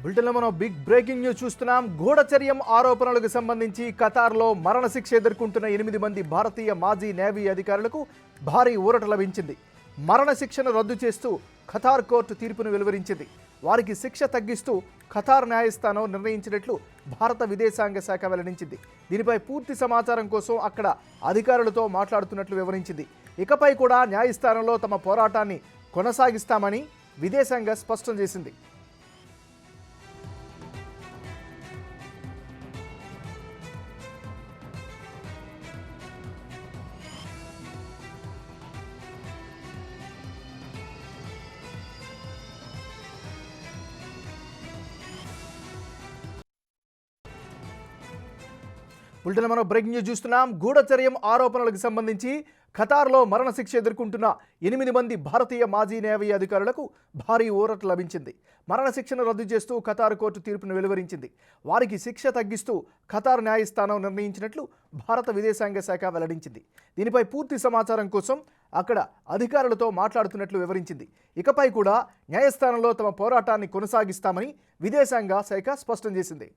బులెటిన్లో మనం big breaking news చూస్తున్నాం. గూఢచర్యం ఆరోపణలకు సంబంధించి ఖతార్లో మరణశిక్ష ఎదుర్కొంటున్న 8 మంది భారతీయ మాజీ నేవీ అధికారులకు భారీ ఊరట లభించింది. మరణశిక్షను రద్దు చేస్తూ ఖతార్ కోర్టు తీర్పును వెలువరించింది. వారికి శిక్ష తగ్గిస్తూ ఖతార్ న్యాయస్థానం నిర్ణయించినట్లు భారత విదేశాంగ శాఖ వెల్లడించింది. దీనిపై పూర్తి సమాచారం కోసం అక్కడ అధికారులతో మాట్లాడుతున్నట్లు వివరించింది. ఇకపై కూడా న్యాయస్థానంలో తమ పోరాటాన్ని కొనసాగిస్తామని విదేశాంగ స్పష్టం చేసింది. బులెటిన్ మనం బ్రేకింగ్ న్యూస్ చూస్తున్నాం. గూఢచర్యం ఆరోపణలకు సంబంధించి ఖతార్లో మరణశిక్ష ఎదుర్కొంటున్న 8 మంది భారతీయ మాజీ నేవీ అధికారులకు భారీ ఊరట లభించింది. మరణశిక్షను రద్దు చేస్తూ ఖతార్ కోర్టు తీర్పును వెలువరించింది. వారికి శిక్ష తగ్గిస్తూ ఖతార్ న్యాయస్థానం నిర్ణయించినట్లు భారత విదేశాంగ శాఖ వెల్లడించింది. దీనిపై పూర్తి సమాచారం కోసం అక్కడ అధికారులతో మాట్లాడుతున్నట్లు వివరించింది. ఇకపై కూడా న్యాయస్థానంలో తమ పోరాటాన్ని కొనసాగిస్తామని విదేశాంగ శాఖ స్పష్టం చేసింది.